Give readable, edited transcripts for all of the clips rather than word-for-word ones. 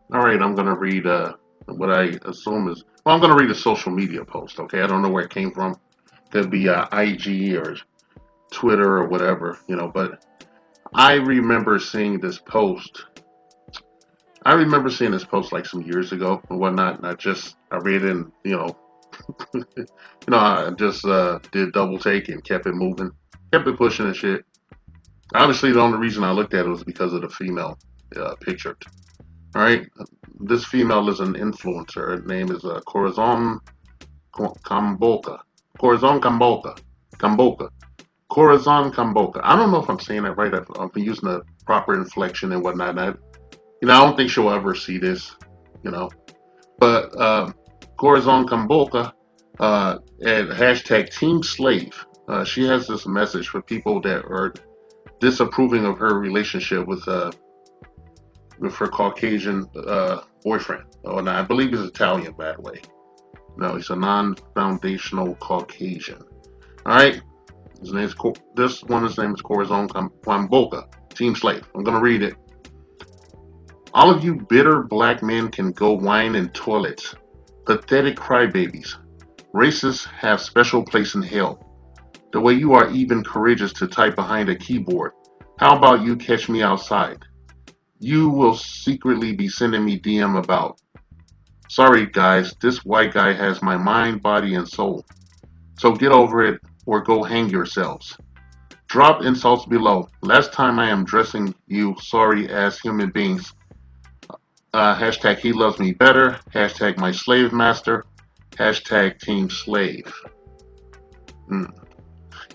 All right, I'm gonna read what I assume is well. I'm gonna read a social media post. Okay, I don't know where it came from. Could be IG or Twitter or whatever, But I remember seeing this post. I remember seeing this post like some years ago and whatnot. And I read it and I just did double take and kept it moving, kept it pushing and shit. Obviously, the only reason I looked at it was because of the female picture. All right, this female is an influencer. Her name is Corazon Camboca. Corazon Camboca. Camboca. Corazon Camboca. I don't know if I'm saying that right. If I'm using the proper inflection and whatnot. I don't think she'll ever see this, you know. But Corazon Camboca at hashtag Team Slave. She has this message for people that are disapproving of her relationship with her Caucasian boyfriend. Oh, and I believe he's Italian, by the way. No, he's a non-foundational Caucasian. All right. This one. His name is Corazon Kwamboka, Team Slave. I'm gonna read it. All of you bitter black men can go whine in toilets. Pathetic crybabies. Racists have special place in hell. The way you are even courageous to type behind a keyboard. How about you catch me outside? You will secretly be sending me DM about. Sorry guys, this white guy has my mind, body, and soul. So get over it or go hang yourselves. Drop insults below. Last time I am addressing you sorry ass human beings. Hashtag he loves me better. Hashtag my slave master. Hashtag team slave. Mm.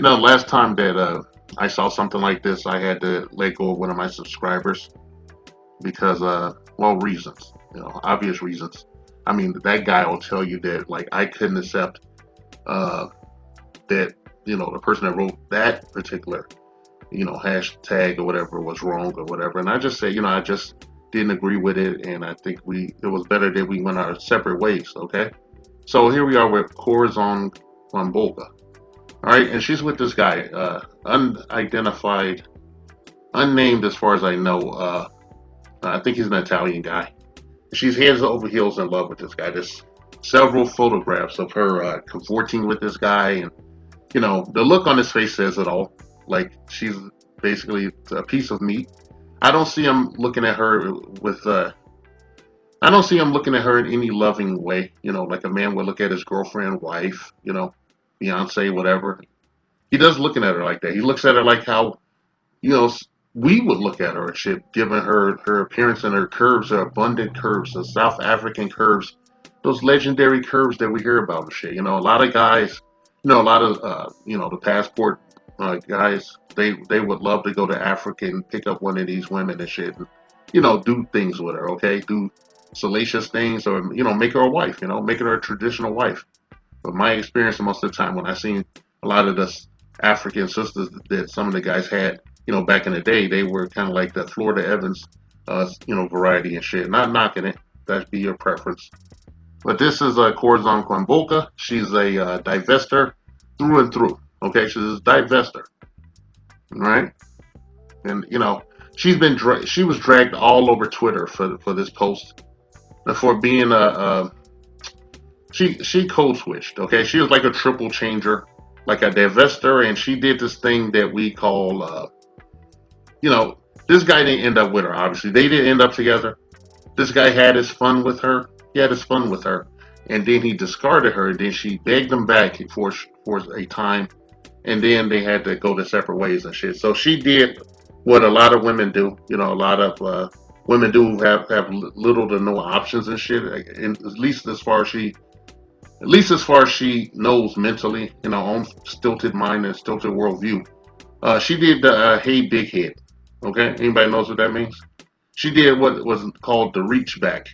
Last time that I saw something like this, I had to let go of one of my subscribers because, reasons. Obvious reasons. I mean, that guy will tell you that, like, I couldn't accept that, the person that wrote that particular, hashtag or whatever was wrong or whatever. And I just said, I just didn't agree with it. And I think it was better that we went our separate ways. Okay. So here we are with Corazon Kwamboka. All right. And she's with this guy, unidentified, unnamed as far as I know. I think he's an Italian guy. She's heads over heels in love with this guy. There's several photographs of her cavorting with this guy, and the look on his face says it all. Like she's basically a piece of meat. I don't see him looking at her with. I don't see him looking at her in any loving way. Like a man would look at his girlfriend, wife, fiance, whatever. He does looking at her like that. He looks at her like how, you know, we would look at her and shit, given her appearance and her curves, her abundant curves, the South African curves, those legendary curves that we hear about and shit. A lot of guys, a lot of the passport guys, they would love to go to Africa and pick up one of these women and shit, and do things with her, okay, do salacious things, or make her a wife, making her a traditional wife. But my experience most of the time when I seen a lot of the African sisters that some of the guys had, back in the day, they were kind of like the Florida Evans, variety and shit. Not knocking it. That'd be your preference. But this is Corazon Kwamboka. She's a divester through and through. Okay, she's a divester, right? And she was dragged all over Twitter for this post, for being she code switched. Okay, she was like a triple changer, like a divester, and she did this thing that we call this guy didn't end up with her. Obviously, they didn't end up together. This guy had his fun with her. He had his fun with her. and then he discarded her. And then she begged him back for a time, and then they had to go their separate ways and shit. So she did what a lot of women do. You know, a lot of women do who have little to no options and shit. And at least as far as she knows mentally, in her own stilted mind and stilted worldview. She did the hey big head. Okay, anybody knows what that means? She did what was called the reach back.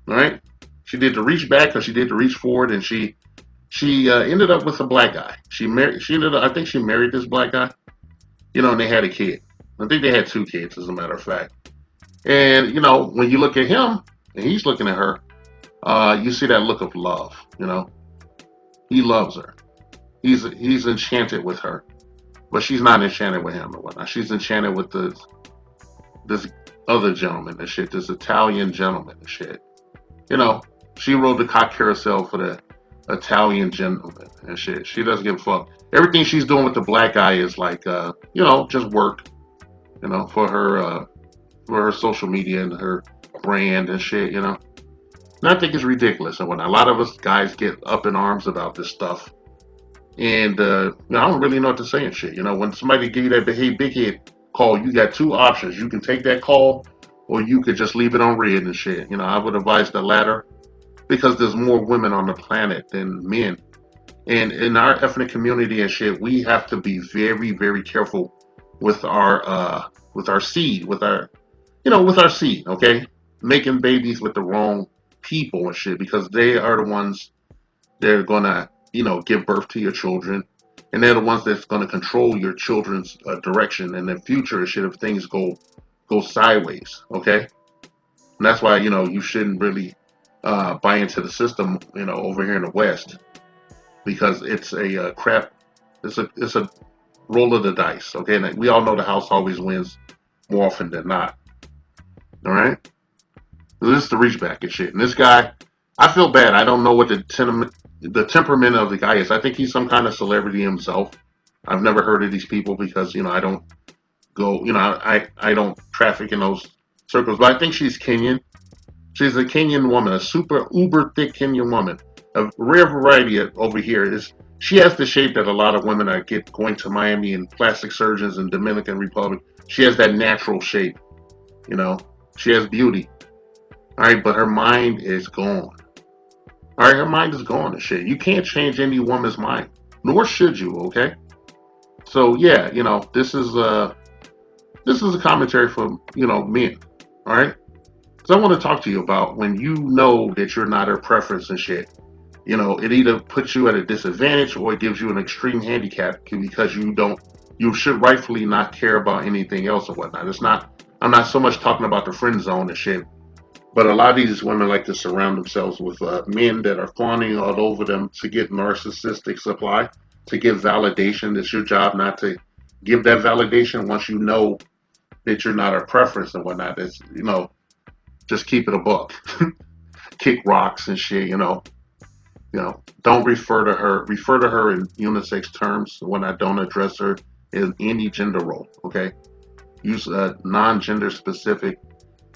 All right, she did the reach back, or she did the reach forward, and she ended up with a black guy. She married. She ended up. I think she married this black guy. You know, and they had a kid. I think they had two kids, as a matter of fact. And you know, when you look at him and he's looking at her, you see that look of love. You know, he loves her. He's enchanted with her, but she's not enchanted with him or whatnot. She's enchanted with this other gentleman and shit, this Italian gentleman and shit. You know, she rode the cock carousel for the Italian gentleman and shit. She doesn't give a fuck. Everything she's doing with the black guy is like, you know, just work. You know, for her social media and her brand and shit. You know, and I think it's ridiculous. And when a lot of us guys get up in arms about this stuff, and you know, I don't really know what to say and shit. You know, when somebody give you that big head call, you got two options. You can take that call, or you could just leave it on red and shit. You know, I would advise the latter because there's more women on the planet than men. And in our ethnic community and shit, we have to be very, very careful with our seed, with our you know, with our seed, okay? Making babies with the wrong people and shit because they are the ones that are gonna, you know, give birth to your children. And they're the ones that's gonna control your children's direction and their future and shit if things go sideways, okay? And that's why, you know, you shouldn't really buy into the system, you know, over here in the West because it's a crap. It's a roll of the dice. Okay, and we all know the house always wins more often than not. All right, so this is the reach back and shit. And this guy, I feel bad. I don't know what the temperament of the guy is. I think he's some kind of celebrity himself. I've never heard of these people because you know I don't go. You know I don't traffic in those circles. But I think she's Kenyan. She's a Kenyan woman, a super uber thick Kenyan woman. A rare variety over here is she has the shape that a lot of women are get going to Miami and plastic surgeons and Dominican Republic. She has that natural shape, you know. She has beauty. All right, but her mind is gone. All right, her mind is gone and shit. You can't change any woman's mind, nor should you. Okay. So yeah, you know, this is a commentary for you know men. All right. So I want to talk to you about when you know that you're not her preference and shit. You know, it either puts you at a disadvantage or it gives you an extreme handicap because you should rightfully not care about anything else or whatnot. It's not, I'm not so much talking about the friend zone and shit, but a lot of these women like to surround themselves with men that are fawning all over them to get narcissistic supply, to give validation. It's your job not to give that validation once you know that you're not her preference and whatnot. It's, you know, just keep it a buck. Kick rocks and shit, you know. You know, don't refer to her. Refer to her in unisex terms when I don't address her in any gender role. Okay, use non-gender specific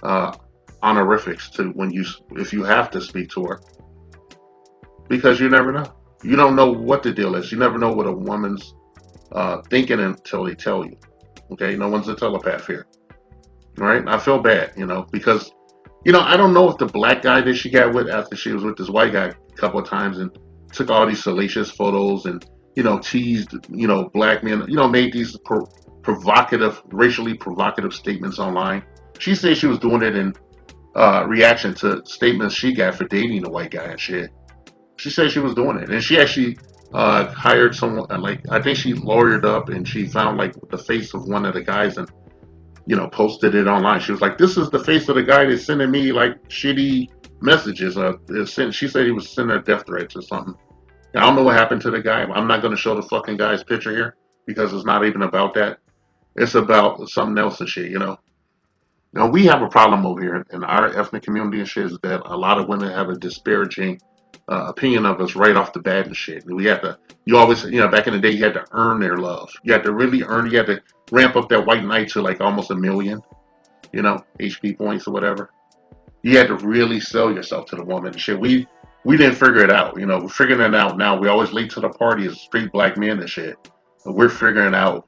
uh, honorifics to when you if you have to speak to her because you never know. You don't know what the deal is. You never know what a woman's thinking until they tell you. Okay, no one's a telepath here. All right, I feel bad, you know, because you know I don't know if the black guy that she got with after she was with this white guy a couple of times and took all these salacious photos and you know teased you know black men, you know made these provocative, racially provocative statements online. She said she was doing it in reaction to statements she got for dating the white guy and shit. She said she was doing it, and she actually hired someone. Like I think she lawyered up and she found like the face of one of the guys and you know, posted it online. She was like, "This is the face of the guy that's sending me like shitty messages." She said he was sending her death threats or something. I don't know what happened to the guy. I'm not going to show the fucking guy's picture here because it's not even about that. It's about something else and shit. You know. Now we have a problem over here in our ethnic community and shit is that a lot of women have a disparaging opinion of us right off the bat and shit. And we have to, you always, you know, back in the day, you had to earn their love. You had to really earn. You had to ramp up that white knight to like almost 1 million, you know, HP points or whatever. You had to really sell yourself to the woman and shit. We didn't figure it out. We're figuring it out now. We always late to the party as straight black men and shit. But we're figuring out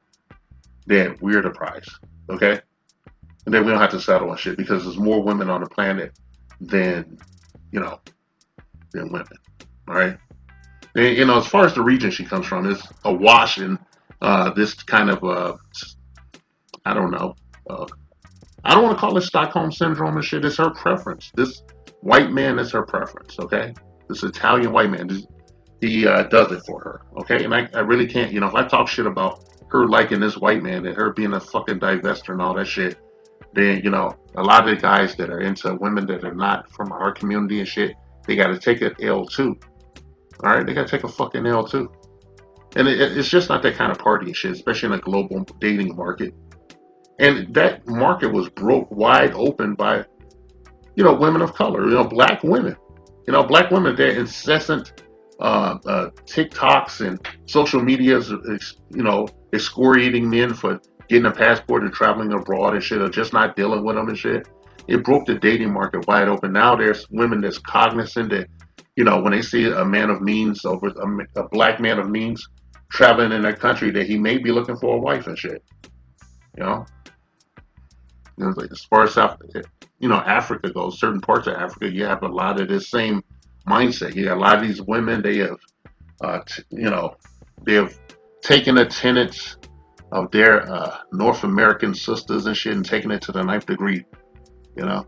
that we're the prize. Okay? And then we don't have to settle on shit because there's more women on the planet than, you know, than women. All right? And, as far as the region she comes from, is awash in this kind of, I don't know, uh, I don't want to call it Stockholm syndrome and shit. It's her preference. This white man is her preference, okay? This Italian white man, he does it for her, okay? And I really can't, if I talk shit about her liking this white man and her being a fucking divester and all that shit, then, a lot of the guys that are into women that are not from our community and shit, they got to take an L too, all right? They got to take a fucking L too. And it's just not that kind of party and shit, especially in a global dating market. And that market was broke wide open by, women of color, black women. Black women, they're incessant TikToks and social medias, excoriating men for getting a passport and traveling abroad and shit, or just not dealing with them and shit. It broke the dating market wide open. Now there's women that's cognizant that, when they see a man of means over a black man of means traveling in their country, that he may be looking for a wife and shit. You know, like as far as Africa goes, certain parts of Africa, you have a lot of this same mindset. You got a lot of these women. They have, they have taken the tenets of their North American sisters and shit and taken it to the ninth degree. You know,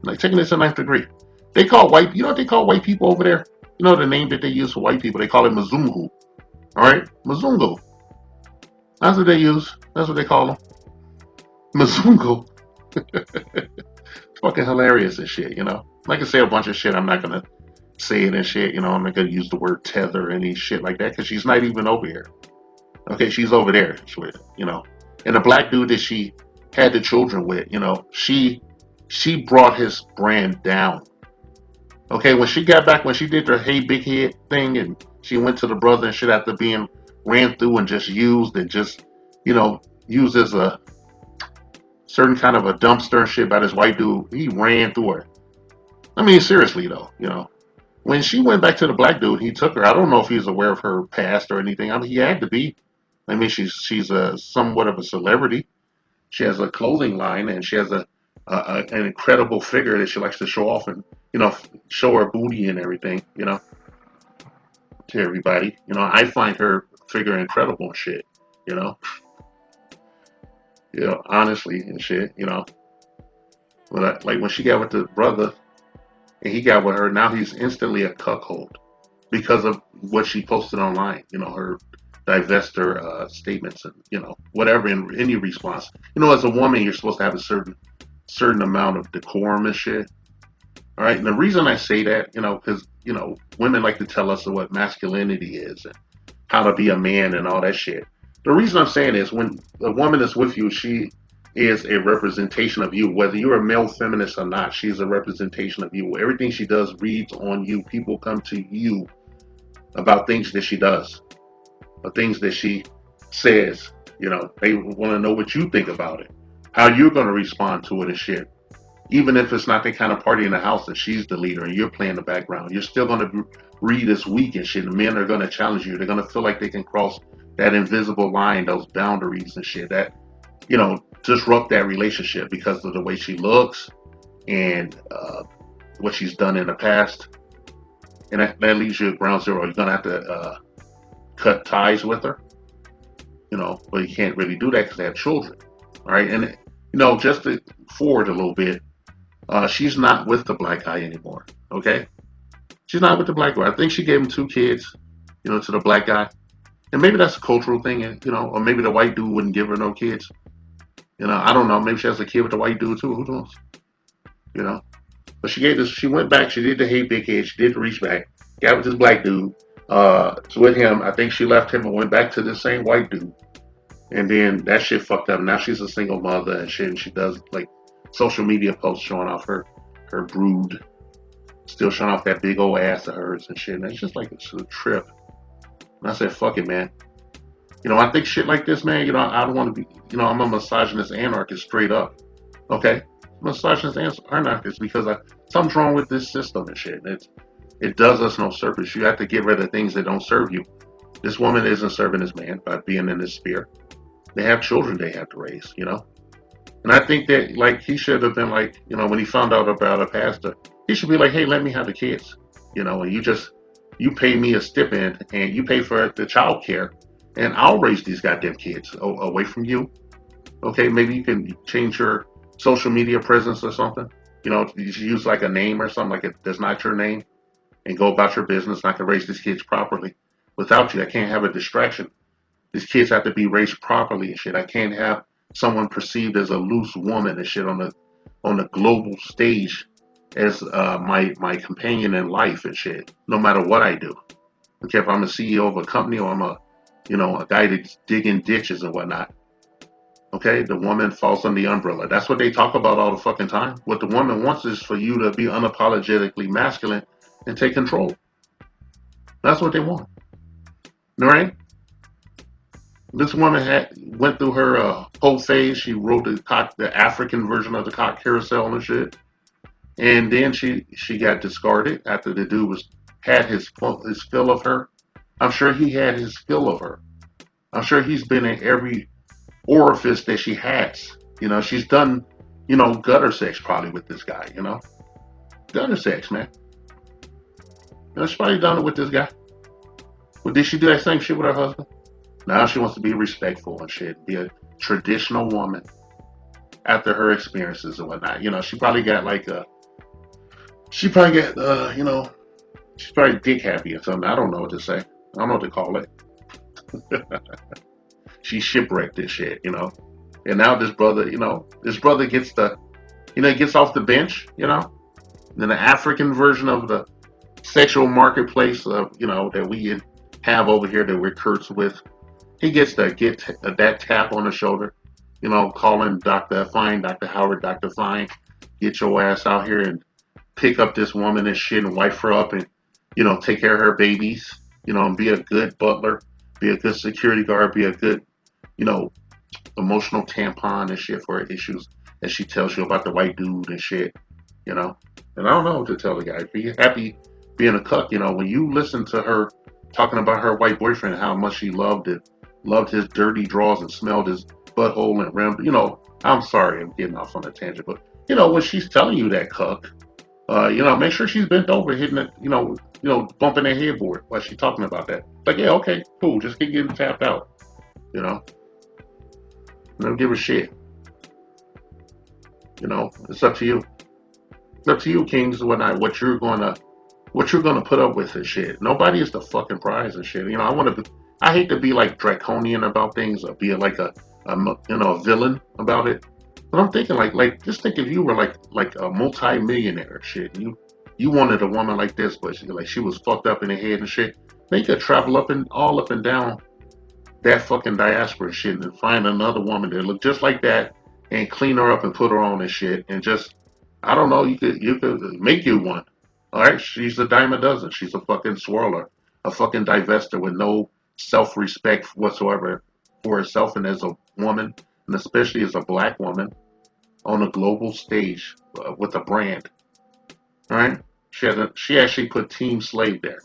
like taking it to the ninth degree. They call white. You know what they call white people over there? You know the name that they use for white people? They call it Mzungu. All right, Mzungu. That's what they use. That's what they call them. Mzungu. It's fucking hilarious and shit, I can say a bunch of shit. I'm not gonna say it and shit, I'm not gonna use the word tether or any shit like that because she's not even over here. Okay, she's over there, And the black dude that she had the children with, she brought his brand down. Okay, when she got back, when she did her hey big head thing and she went to the brother and shit after being ran through and just used and just, used as a certain kind of a dumpster and shit by this white dude, he ran through her. I mean, seriously though, when she went back to the black dude, he took her. I don't know if he's aware of her past or anything. I mean, he had to be. I mean, she's a somewhat of a celebrity. She has a clothing line and she has an incredible figure that she likes to show off and show her booty and everything. To everybody. I find her figure incredible and shit. You know, honestly and shit. But like when she got with the brother and he got with her, now he's instantly a cuckold because of what she posted online. Her divester statements and whatever in any response. As a woman, you're supposed to have a certain amount of decorum and shit. All right, and the reason I say that, because women like to tell us what masculinity is and how to be a man and all that shit. The reason I'm saying is when a woman is with you, she is a representation of you. Whether you're a male feminist or not, she's a representation of you. Everything she does reads on you. People come to you about things that she does or things that she says. They want to know what you think about it, how you're going to respond to it and shit. Even if it's not the kind of party in the house that she's the leader and you're playing the background, you're still going to read as weak and shit. And men are going to challenge you. They're going to feel like they can cross that invisible line, those boundaries and shit that, disrupt that relationship because of the way she looks and what she's done in the past. And that leaves you at ground zero. You're going to have to cut ties with her, but you can't really do that because they have children. All right. And, just to forward a little bit, she's not with the black guy anymore. Okay, she's not with the black guy. I think she gave him 2 kids, to the black guy, and maybe that's a cultural thing, and or maybe the white dude wouldn't give her no kids. I don't know. Maybe she has a kid with the white dude too. Who knows? But she gave this. She went back. She did the hey big head. She did the reach back. Got with this black dude. With him. I think she left him and went back to the same white dude. And then that shit fucked up. Now she's a single mother and shit. And she does like social media posts showing off her brood, still showing off that big old ass of hers and shit. And it's just like it's a trip. And I said, fuck it, man. I think shit like this, man. I don't want to be. I'm a misogynist anarchist straight up. Okay, misogynist anarchist because something's wrong with this system and shit. It does us no service. You have to get rid of things that don't serve you. This woman isn't serving this man by being in this sphere. They have children they have to raise, you know? And I think that, like, he should have been like, when he found out about a pastor, he should be like, hey, let me have the kids, and you pay me a stipend and you pay for the child care and I'll raise these goddamn kids away from you. Okay, maybe you can change your social media presence or something. You should use like a name or something like it that's not your name and go about your business. And I can raise these kids properly. Without you, I can't have a distraction. These kids have to be raised properly and shit. I can't have someone perceived as a loose woman and shit on the global stage as my companion in life and shit. No matter what I do. Okay, if I'm a CEO of a company or I'm a guy that's digging ditches and whatnot. Okay, the woman falls on the umbrella. That's what they talk about all the fucking time. What the woman wants is for you to be unapologetically masculine and take control. That's what they want. All right? This woman went through her whole phase. She wrote the African version of the cock carousel and shit, and then she got discarded after the dude had his fill of her. I'm sure he had his fill of her. I'm sure he's been in every orifice that she has. She's done, gutter sex probably with this guy. Gutter sex, man. She's probably done it with this guy. But did she do that same shit with her husband? Now she wants to be respectful and shit, be a traditional woman after her experiences and whatnot. She probably got she probably got, she's probably dick happy or something. I don't know what to say. I don't know what to call it. She shipwrecked this shit, And now this brother gets gets off the bench, Then the African version of the sexual marketplace of, that we have over here that we're cursed with. He gets to get that tap on the shoulder, calling Dr. Fine, Dr. Howard, Dr. Fine, get your ass out here and pick up this woman and shit and wife her up and, take care of her babies, and be a good butler, be a good security guard, be a good, emotional tampon and shit for her issues that she tells you about the white dude and shit, And I don't know what to tell the guy. Be happy being a cuck, when you listen to her talking about her white boyfriend, how much she loved his dirty drawers and smelled his butthole and rim. I'm sorry, I'm getting off on a tangent, but when she's telling you that cuck, make sure she's bent over, hitting it, bumping that headboard while she's talking about that. Like, yeah, okay, cool, just keep getting tapped out, Don't give a shit. It's up to you. It's up to you, Kings, what you're gonna put up with and shit. Nobody is the fucking prize and shit. I hate to be like draconian about things or be like a villain about it. But I'm thinking like just think if you were like a multi-millionaire shit. You wanted a woman like this, but she was fucked up in the head and shit. Then you could travel up and down that fucking diaspora shit and find another woman that look just like that and clean her up and put her on and shit and just I don't know, you could make you one. All right, she's a dime a dozen. She's a fucking swirler, a fucking divester with no self-respect whatsoever for herself and as a woman, and especially as a black woman on a global stage with a brand. All right, she actually put Team Slave there.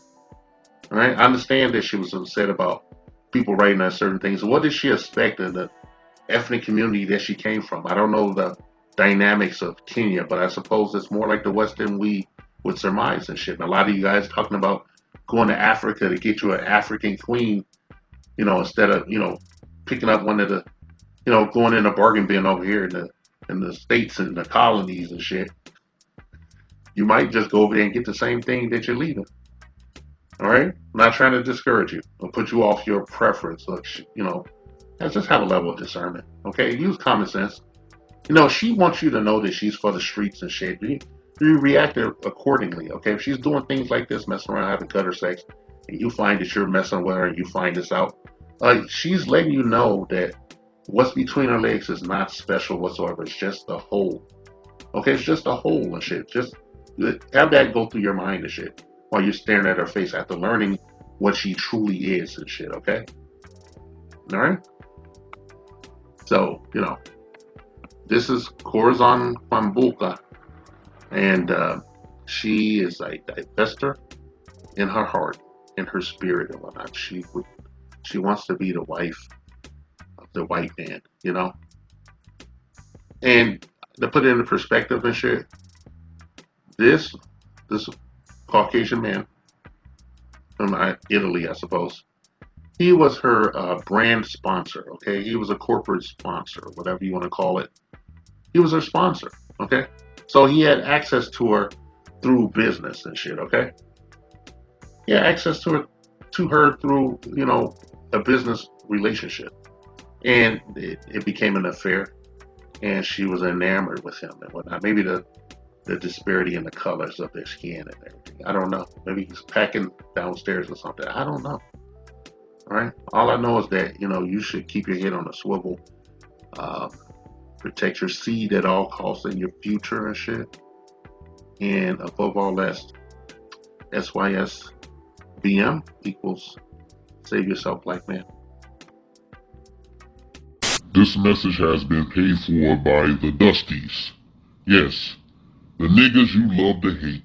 All right, I understand that she was upset about people writing on certain things. What did she expect in the ethnic community that she came from? I don't know the dynamics of Kenya, but I suppose it's more like the West than we would surmise and shit. And a lot of you guys talking about going to Africa to get you an African queen, instead of picking up one of the, going in a bargain bin over here in the states and the colonies and shit. You might just go over there and get the same thing that you're leaving. All right, I'm not trying to discourage you or put you off your preference. Look, just have a level of discernment. Okay, use common sense. She wants you to know that she's for the streets and shit. You react accordingly, okay? If she's doing things like this, messing around, having gutter sex, and you find that you're messing with her and you find this out, she's letting you know that what's between her legs is not special whatsoever. It's just a hole. Okay, it's just a hole and shit. Just have that go through your mind and shit while you're staring at her face after learning what she truly is and shit, okay? All right? So, this is Corazon Kwambuka, and she is a divester. in her heart, in her spirit and whatnot, she wants to be the wife of the white man, you know? And to put it into perspective and shit, this this Caucasian man from Italy, I suppose, he was her brand sponsor, okay? He was a corporate sponsor, whatever you want to call it. He was her sponsor, okay? So he had access to her through business and shit, okay? He had access to her through, you know, a business relationship. And it became an affair, and she was enamored with him and whatnot. Maybe the disparity in the colors of their skin and everything. I don't know. Maybe he's packing downstairs or something. I don't know. All right. All I know is that, you know, you should keep your head on a swivel, uh, protect your seed at all costs in your future and shit. And above all else, SYSBM equals save yourself, black man. This message has been paid for by the Dusties. Yes, the niggas you love to hate.